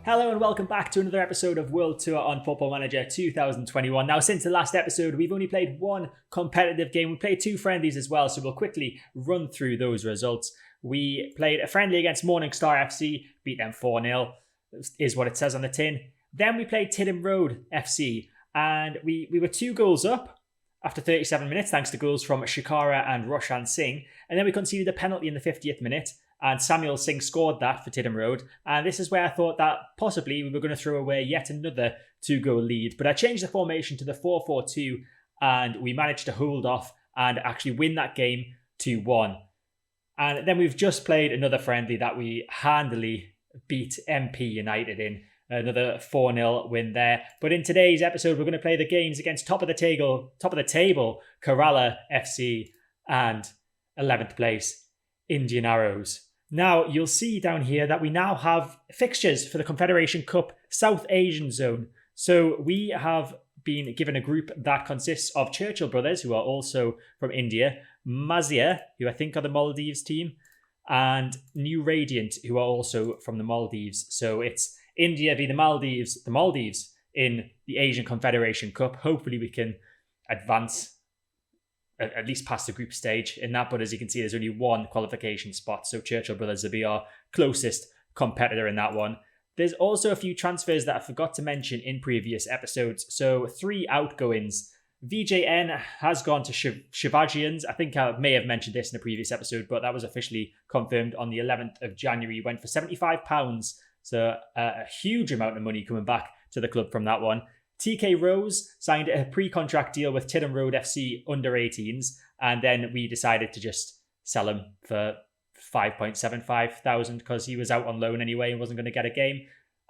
Hello and welcome back to another episode of World Tour on Football Manager 2021. Now, since the last episode, we've only played one competitive game. We played two friendlies as well, so we'll quickly run through those results. We played a friendly against Morningstar FC, beat them 4-0, is what it says on the tin. Then we played Tidham Road FC, and we were 2 goals up after 37 minutes, thanks to goals from Shikara and Roshan Singh. And then we conceded a penalty in the 50th minute. And Samuel Singh scored that for Tidham Road. And this is where I thought that possibly we were going to throw away yet another 2-goal lead. But I changed the formation to the 4-4-2 and we managed to hold off and actually win that game 2-1. And then we've just played another friendly that we handily beat MP United in. Another 4-0 win there. But in today's episode, we're going to play the games against top of the table, Kerala FC and 11th place, Indian Arrows. Now, you'll see down here that we now have fixtures for the Confederation Cup South Asian Zone. So we have been given a group that consists of Churchill brothers, who are also from India, Mazia, who I think are the Maldives team, and New Radiant, who are also from the Maldives. So it's India v the Maldives in the Asian Confederation Cup. Hopefully we can advance at least past the group stage in that, but as you can see, there's only one qualification spot, so Churchill Brothers will be our closest competitor in that one. There's also a few transfers that I forgot to mention in previous episodes, so 3 outgoings. VJN has gone to Shivajians. I think I may have mentioned this in a previous episode, but that was officially confirmed on the 11th of January. Went for £75, so a huge amount of money coming back to the club from that one. TK Rose signed a pre-contract deal with Tidham Road FC under 18s, and then we decided to just sell him for 5.75 thousand because he was out on loan anyway and wasn't going to get a game.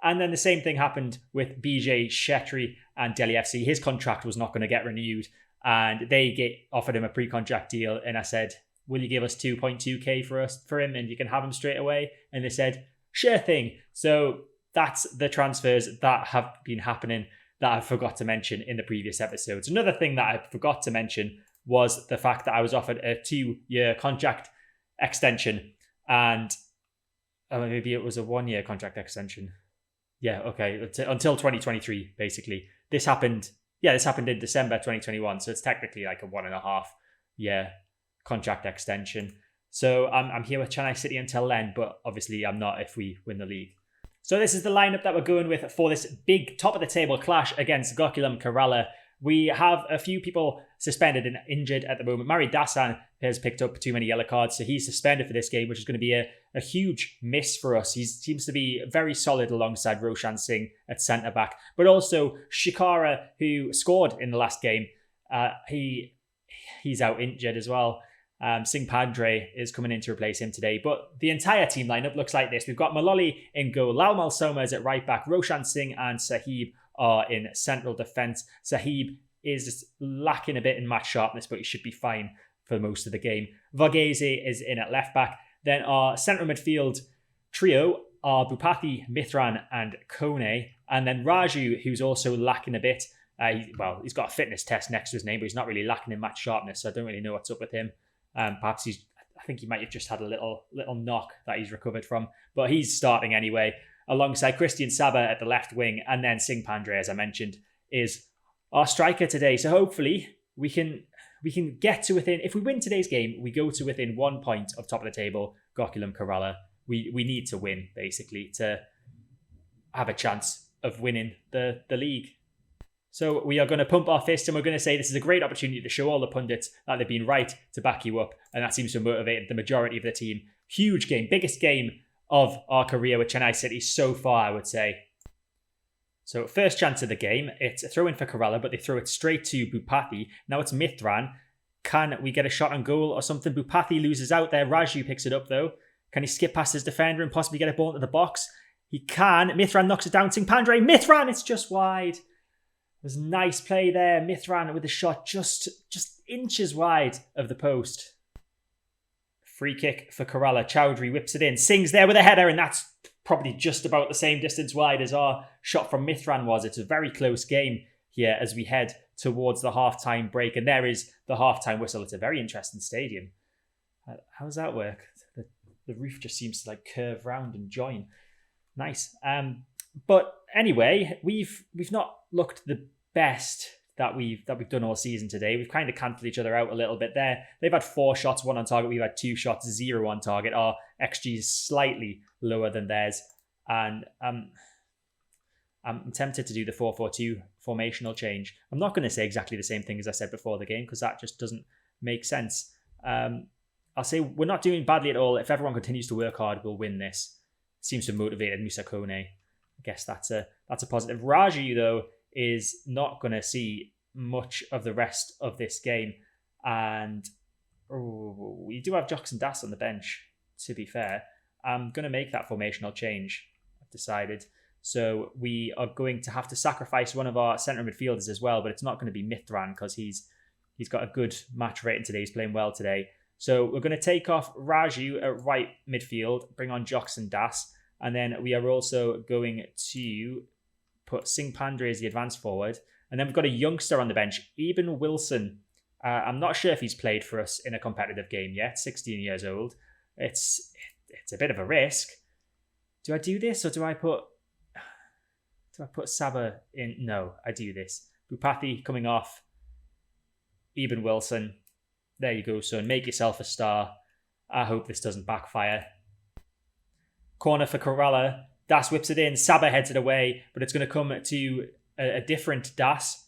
And then the same thing happened with BJ Shetry and Delhi FC. His contract was not going to get renewed, and they offered him a pre-contract deal, and I said, will you give us 2.2k for him and you can have him straight away? And they said, sure thing. So that's the transfers that have been happening that I forgot to mention in the previous episodes. Another thing that I forgot to mention was the fact that I was offered a 2-year contract extension, and maybe it was a 1-year contract extension. Yeah, okay, until 2023, basically. This happened in December 2021, so it's technically like a 1.5-year contract extension. So I'm here with Chennai City until then, but obviously I'm not if we win the league. So this is the lineup that we're going with for this big top-of-the-table clash against Gokulam Kerala. We have a few people suspended and injured at the moment. Mari Dasan has picked up too many yellow cards, so he's suspended for this game, which is going to be a huge miss for us. He seems to be very solid alongside Roshan Singh at centre-back. But also Shikara, who scored in the last game, he's out injured as well. Singh Pandre is coming in to replace him today. But the entire team lineup looks like this. We've got Maloli in goal, Lalmal Soma is at right back, Roshan Singh and Sahib are in central defence. Sahib is lacking a bit in match sharpness, but he should be fine for most of the game. Varghese is in at left back. Then our central midfield trio are Bhupathi, Mithran and Kone. And then Raju, who's also lacking a bit. He's got a fitness test next to his name, but he's not really lacking in match sharpness, so I don't really know what's up with him. Perhaps I think he might have just had a little knock that he's recovered from, but he's starting anyway, alongside Christian Saba at the left wing, and then Singh Pandre, as I mentioned, is our striker today. So hopefully we can get to within, if we win today's game, we go to within 1 point of top of the table, Gokulam Kerala. We need to win, basically, to have a chance of winning the league. So we are going to pump our fist and we're going to say this is a great opportunity to show all the pundits that they've been right to back you up. And that seems to have motivated the majority of the team. Huge game, biggest game of our career with Chennai City so far, I would say. So first chance of the game, it's a throw in for Kerala, but they throw it straight to Bhupathi. Now it's Mithran. Can we get a shot on goal or something? Bhupathi loses out there. Raju picks it up though. Can he skip past his defender and possibly get a ball into the box? He can. Mithran knocks it down. Singh Pandre. Mithran, it's just wide. It was nice play there. Mithran with a shot just inches wide of the post. Free kick for Kerala. Chowdhury whips it in. Singh's there with a header, and that's probably just about the same distance wide as our shot from Mithran was. It's a very close game here as we head towards the half-time break. And there is the half-time whistle. It's a very interesting stadium. How does that work? The roof just seems to curve round and join. Nice. But anyway, we've not looked the best that we've done all season today. We've kind of cancelled each other out a little bit there. They've had 4 shots, 1 on target. We've had 2 shots, 0 on target. Our XG is slightly lower than theirs. And I'm tempted to do the 4-4-2 formational change. I'm not going to say exactly the same thing as I said before the game because that just doesn't make sense. I'll say we're not doing badly at all. If everyone continues to work hard, we'll win this. It seems to have motivated Musa Kone. I guess that's a positive. Raju, though, is not going to see much of the rest of this game. And we do have Jackson Das on the bench, to be fair. I'm going to make that formational change, I've decided. So we are going to have to sacrifice one of our centre midfielders as well, but it's not going to be Mithran because he's got a good match rating today. He's playing well today. So we're going to take off Raju at right midfield, bring on Jackson Das, and then we are also going to put Singh Pandre as the advance forward. And then we've got a youngster on the bench, Eben Wilson. I'm not sure if he's played for us in a competitive game yet, 16 years old. It's a bit of a risk. Do I do this or do I put Saba in? No, I do this. Bupati coming off. Eben Wilson. There you go, son. Make yourself a star. I hope this doesn't backfire. Corner for Kerala. Das whips it in. Saba heads it away, but it's going to come to a different Das.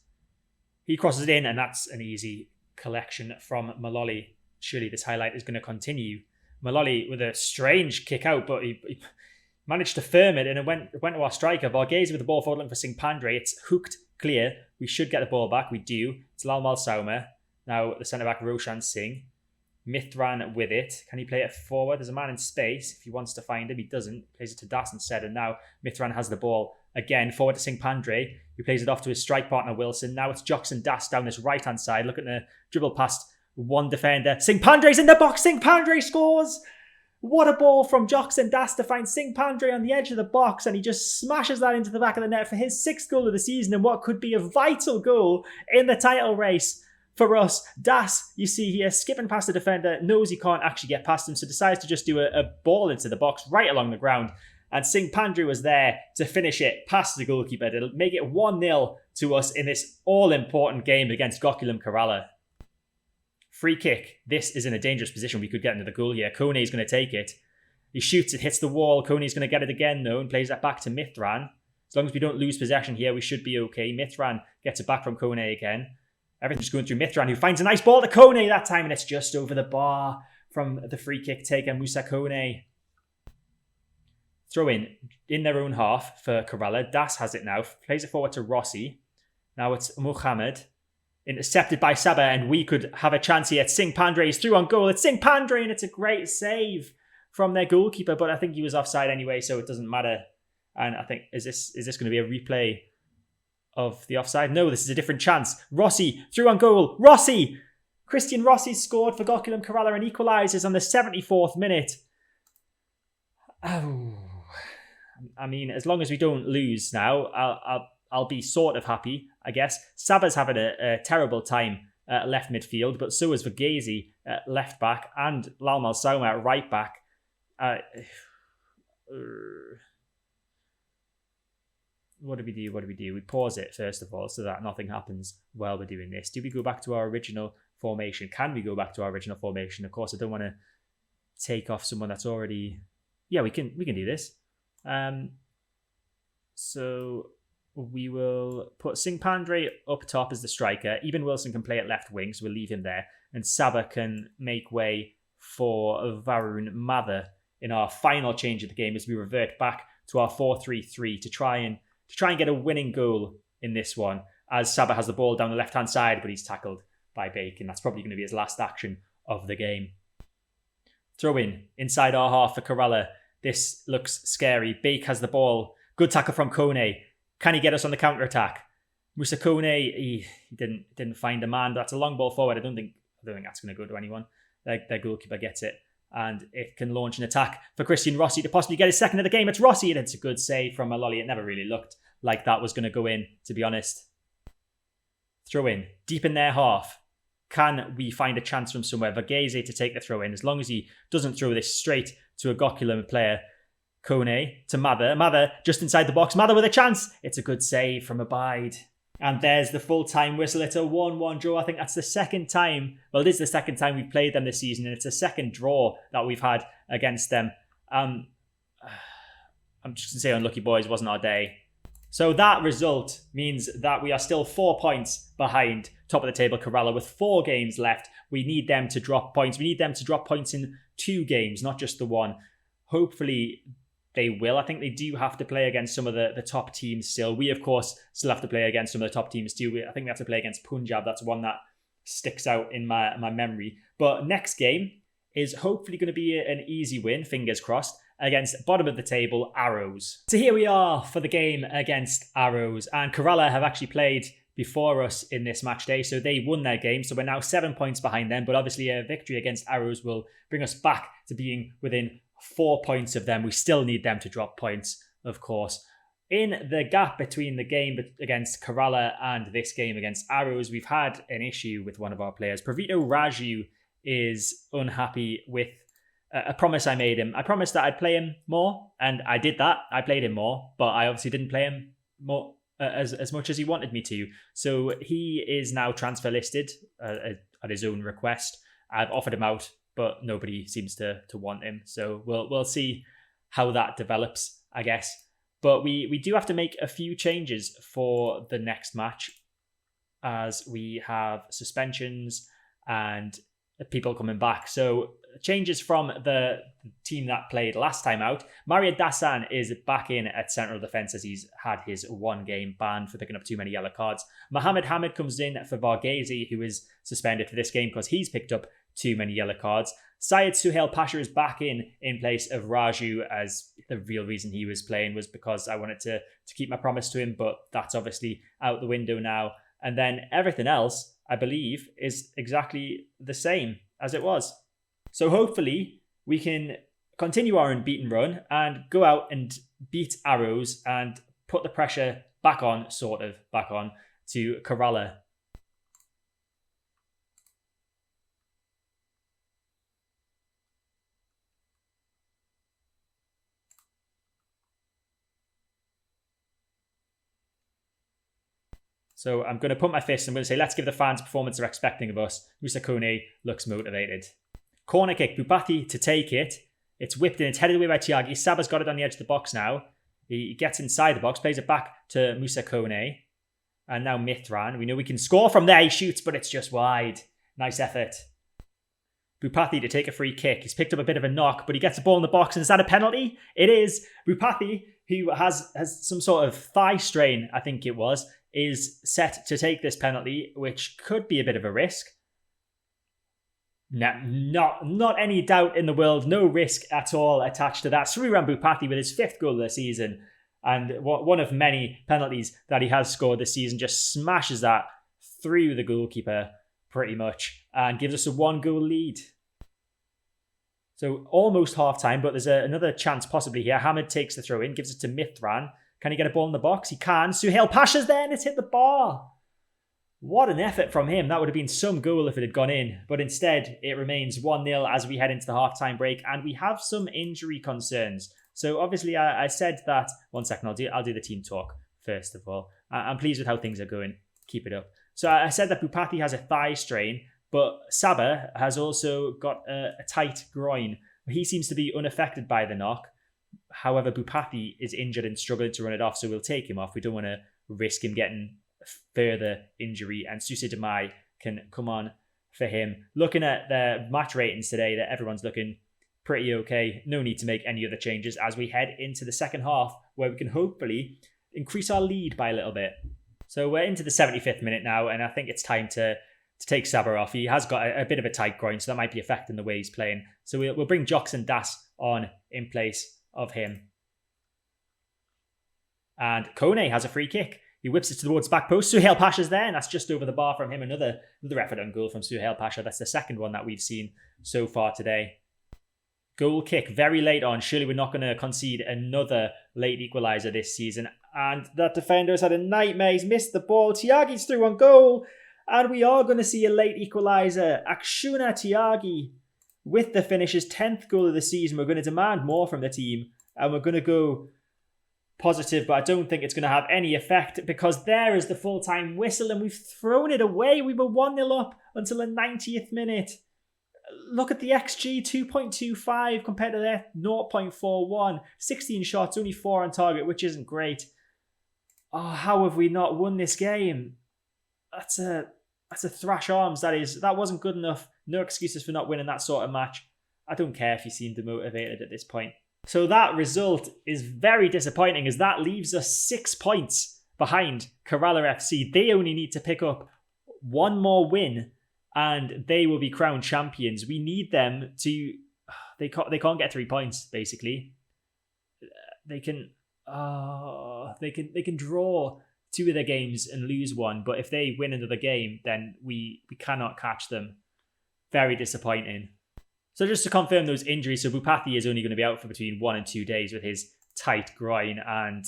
He crosses it in, and that's an easy collection from Maloli. Surely this highlight is going to continue. Maloli with a strange kick out, but he managed to firm it, and it went to our striker. Varghese with the ball forward looking for Singh Pandre. It's hooked clear. We should get the ball back. We do. It's Lalmal Sauma. Now the centre-back Roshan Singh. Mithran with it. Can he play it forward? There's a man in space. If he wants to find him, he doesn't. Plays it to Das instead. And now Mithran has the ball again. Forward to Singh Pandre. He plays it off to his strike partner Wilson. Now it's Jackson Das down this right-hand side. Look at the dribble past one defender. Singh Pandre's in the box. Singh Pandre scores. What a ball from Jackson Das to find Singh Pandre on the edge of the box, and he just smashes that into the back of the net for his 6th goal of the season and what could be a vital goal in the title race for us. Das, you see here, skipping past the defender, knows he can't actually get past him, so decides to just do a ball into the box right along the ground. And Singh Pandre was there to finish it past the goalkeeper to make it 1-0 to us in this all-important game against Gokulam Kerala. Free kick. This is in a dangerous position. We could get into the goal here. Kone is going to take it. He shoots it, hits the wall. Kone is going to get it again though and plays that back to Mithran. As long as we don't lose possession here, we should be okay. Mithran gets it back from Kone again. Everything's going through Mithran, who finds a nice ball to Kone that time, and it's just over the bar from the free kick taker, Musa Kone. Throw in their own half for Kerala. Das has it now. Plays it forward to Rossi. Now it's Muhammad. Intercepted by Saba, and we could have a chance here. Singh Pandre is through on goal. It's Singh Pandre, and it's a great save from their goalkeeper, but I think he was offside anyway, so it doesn't matter. And I think, is this going to be a replay of the offside? No, this is a different chance. Rossi through on goal. Rossi! Christian Rossi scored for Gokulam Kerala and equalises on the 74th minute. Oh, I mean, as long as we don't lose now, I'll be sort of happy, I guess. Saba's having a terrible time at left midfield, but so is Varghese at left back and Lalmal Sauma at right back. What do we do? We pause it first of all so that nothing happens while we're doing this. Do we go back to our original formation? Can we go back to our original formation? Of course, I don't want to take off someone that's already... Yeah, we can do this. So we will put Singh Pandre up top as the striker. Eben Wilson can play at left wing, so we'll leave him there. And Saba can make way for Varun Mather in our final change of the game as we revert back to our 4-3-3 to try and get a winning goal in this one, as Saba has the ball down the left-hand side, but he's tackled by Bacon. That's probably going to be his last action of the game. Throw in inside our half for Kerala. This looks scary. Bake has the ball. Good tackle from Kone. Can he get us on the counter-attack? Musa Kone, he didn't find a man. That's a long ball forward. I don't think that's going to go to anyone. Their goalkeeper gets it. And it can launch an attack for Christian Rossi to possibly get his second of the game. It's Rossi, and it's a good save from Maloli. It never really looked like that was going to go in, to be honest. Throw in, deep in their half. Can we find a chance from somewhere? Varghese to take the throw in. As long as he doesn't throw this straight to a Gokulam player. Kone to Mather. Mather just inside the box. Mather with a chance. It's a good save from Abide. And there's the full-time whistle. It's a 1-1 draw. I think that's the second time. Well, it is the second time we've played them this season, and it's a second draw that we've had against them. I'm just going to say unlucky boys, wasn't our day. So that result means that we are still 4 points behind top of the table Kerala with 4 games left. We need them to drop points. We need them to drop points in 2 games, not just the one. Hopefully they will. I think they do have to play against some of the top teams still. We, of course, still have to play against some of the top teams too. I think we have to play against Punjab. That's one that sticks out in my memory. But next game is hopefully going to be an easy win, fingers crossed, against bottom of the table Arrows. So here we are for the game against Arrows, and Kerala have actually played before us in this match day, so they won their game, so we're now 7 points behind them, but obviously a victory against Arrows will bring us back to being within 4 points of them. We still need them to drop points, of course. In the gap between the game against Kerala and this game against Arrows, we've had an issue with one of our players. Pravito Raju is unhappy with a promise I made him. I promised that I'd play him more, and I did that. I played him more, but I obviously didn't play him more as much as he wanted me to. So he is now transfer listed at his own request. I've offered him out, but nobody seems to want him. So we'll see how that develops, I guess. But we do have to make a few changes for the next match, as we have suspensions and people coming back. So changes from the team that played last time out. Mario Dasan is back in at central defence as he's had his 1 game ban for picking up too many yellow cards. Mohammed Hamid comes in for Varghese, who is suspended for this game because he's picked up too many yellow cards. Syed Suhail Pasha is back in place of Raju, as the real reason he was playing was because I wanted to keep my promise to him, but that's obviously out the window now. And then everything else, I believe, is exactly the same as it was. So hopefully we can continue our unbeaten run and go out and beat Arrows and put the pressure back on to Kerala. So I'm going to put my fist. I'm going to say, let's give the fans performance they're expecting of us. Musa Kone looks motivated. Corner kick, Bupati to take it. It's whipped in, it's headed away by Tyagi. Saba's got it on the edge of the box now. He gets inside the box, plays it back to Musa Kone. And now Mithran. We know we can score from there. He shoots, but it's just wide. Nice effort. Bupati to take a free kick. He's picked up a bit of a knock, but he gets the ball in the box. And is that a penalty? It is. Bupati, who has some sort of thigh strain, I think it was, is set to take this penalty, which could be a bit of a risk. Not any doubt in the world, no risk at all attached to that. Sriram Bupati with his 5th goal of the season, and one of many penalties that he has scored this season, just smashes that through the goalkeeper pretty much and gives us a 1-goal lead. So almost half time, but there's another chance possibly here. Hamid takes the throw in, gives it to Mithran. Can he get a ball in the box? He can. Suhail Pasha's there and it's hit the bar. What an effort from him. That would have been some goal if it had gone in. But instead, it remains 1-0 as we head into the half-time break. And we have some injury concerns. So obviously, I said that... 1 second, I'll do the team talk first of all. I'm pleased with how things are going. Keep it up. So I said that Bupati has a thigh strain. But Saba has also got a tight groin. He seems to be unaffected by the knock. However, Bupati is injured and struggling to run it off, so we'll take him off. We don't want to risk him getting further injury, and Susa Demai can come on for him. Looking at the match ratings today, that everyone's looking pretty okay. No need to make any other changes as we head into the second half, where we can hopefully increase our lead by a little bit. So we're into the 75th minute now, and I think it's time to take Saba off. He has got a bit of a tight groin, so that might be affecting the way he's playing. So we'll bring Jox and Das on in place of him. And Kone has a free kick. He whips it towards back post. Suhail Pasha's there, and that's just over the bar from him. Another effort on goal from Suhail Pasha. That's the second one that we've seen so far today. Goal kick very late on. Surely we're not going to concede another late equaliser this season. And that defender's had a nightmare. He's missed the ball. Tiagi's through on goal. And we are going to see a late equaliser. Akshuna Tiagi with the finish, his 10th goal of the season. We're going to demand more from the team. and we're going to go positive, but I don't think it's going to have any effect because there is the full-time whistle and we've thrown it away. We were 1-0 up until the 90th minute. Look at the XG, 2.25 compared to their 0.41. 16 shots, only 4 on target, which isn't great. Oh, how have we not won this game? That's a thrash arms. That wasn't good enough. No excuses for not winning that sort of match. I don't care if you seem demotivated at this point. So that result is very disappointing as that leaves us 6 points behind Kerala FC. They only need to pick up one more win and they will be crowned champions. We need them to... They can't get 3 points, basically. They can draw 2 of their games and lose one, but if they win another game, then we cannot catch them. Very disappointing. So just to confirm those injuries, so Bupati is only going to be out for between 1 and 2 days with his tight groin, and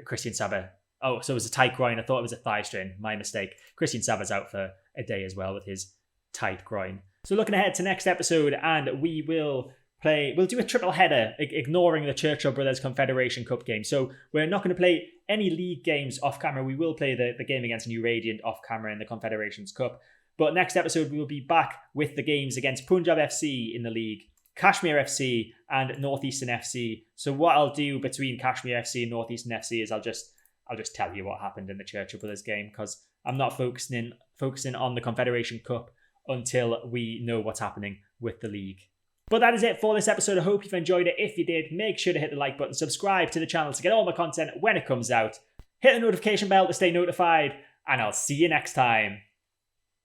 Christian Saba. Oh, so it was a tight groin. I thought it was a thigh strain. My mistake. Christian Saba's out for a day as well with his tight groin. So looking ahead to next episode, and we'll do a triple header, ignoring the Churchill Brothers Confederation Cup game. So we're not going to play any league games off camera. We will play the game against New Radiant off camera in the Confederations Cup. But next episode, we will be back with the games against Punjab FC in the league, Kashmir FC and Northeastern FC. So what I'll do between Kashmir FC and Northeastern FC is I'll just tell you what happened in the Churchill Brothers game because I'm not focusing on the Confederation Cup until we know what's happening with the league. But that is it for this episode. I hope you've enjoyed it. If you did, make sure to hit the like button, subscribe to the channel to get all my content when it comes out. Hit the notification bell to stay notified, and I'll see you next time.